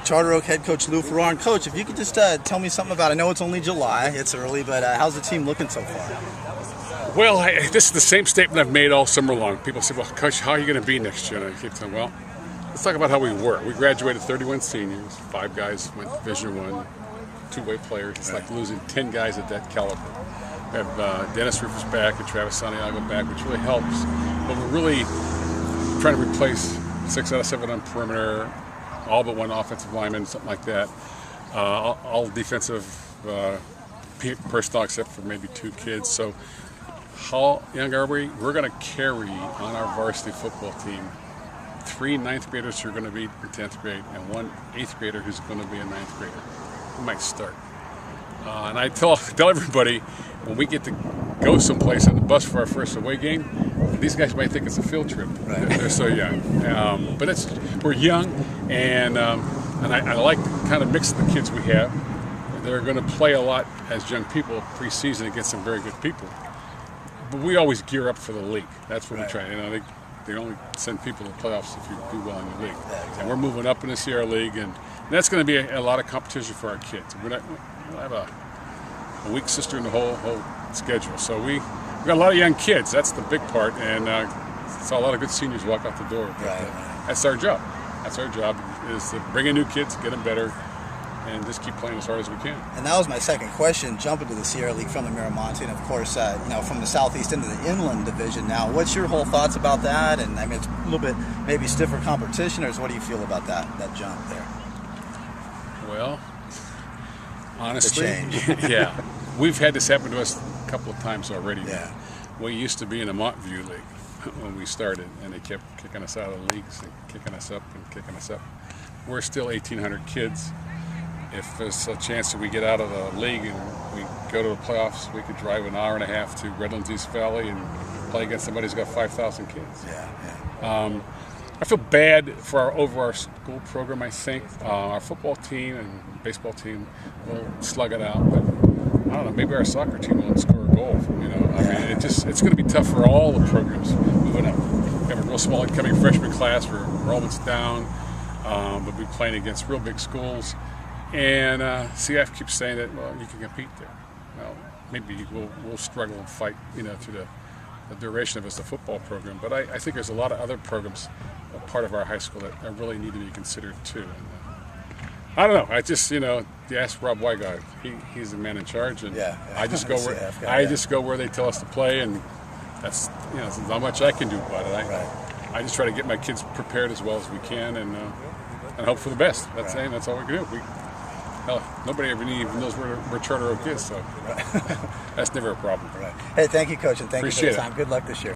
Charter Oak head coach Lou Farrar. Coach, if you could just tell me something about, I know it's only July, it's early, but how's the team looking so far? Well, this is the same statement I've made all summer long. People say, well, Coach, how are you going to be next year? And I keep saying, well, let's talk about how we were. We graduated 31 seniors, 5 guys went Division I, 2-way players. It's like losing 10 guys at that caliber. We have Dennis Rufus back and Travis Santiago back, which really helps. But we're really trying to replace 6 out of 7 on perimeter, all but 1 offensive lineman, something like that. All defensive personnel except for maybe 2 kids. So how young are we? We're going to carry on our varsity football team 3 9th graders who are going to be in 10th grade and 1 8th grader who's going to be a 9th grader. We might start. And I tell everybody, when we get to go someplace on the bus for our first away game, these guys might think it's a field trip. Right. They're so young. But we're young, and I like to kind of mix the kids we have. They're going to play a lot as young people preseason against some very good people. But we always gear up for the league. That's what we try. They only send people to the playoffs if you do well in the league. Yeah, exactly. And we're moving up in the CR League, and that's going to be a lot of competition for our kids. We'll have a weak sister in the whole schedule. So we got a lot of young kids. That's the big part, and saw a lot of good seniors walk out the door. But, that's our job. That's our job, is to bring in new kids, get them better, and just keep playing as hard as we can. And that was my second question, jumping to the Sierra League from the Miramonte, and of course, from the Southeast into the Inland Division now. What's your whole thoughts about that? And I mean, it's a little bit maybe stiffer competition, or what do you feel about that jump there? Well, honestly, yeah. We've had this happen to us a couple of times already. Yeah. We used to be in a Montview League when we started, and they kept kicking us out of the leagues and kicking us up and kicking us up. We're still 1,800 kids. If there's a chance that we get out of the league and we go to the playoffs, we could drive an hour and a half to Redlands East Valley and play against somebody who's got 5,000 kids. Yeah. I feel bad for our school program. I think our football team and baseball team will slug it out, but I don't know. Maybe our soccer team won't score a goal. I mean, it's going to be tough for all the programs moving up. We have a real small incoming freshman class where enrollment's down, but we're playing against real big schools. And CF keeps saying that, well, you can compete there. Well, maybe we'll struggle and fight, through the duration of it as a football program. But I think there's a lot of other programs, part of our high school, that really need to be considered too. And, I don't know. I just, you ask Rob Wygod. He's the man in charge, and I just go where just go where they tell us to play, and that's there's not much I can do about it. I just try to get my kids prepared as well as we can, and hope for the best. That's all we can do. Hell, nobody ever even knows where Charter Oak is, so that's never a problem. Hey, thank you, Coach, and thank you for the Appreciate time. Good luck this year.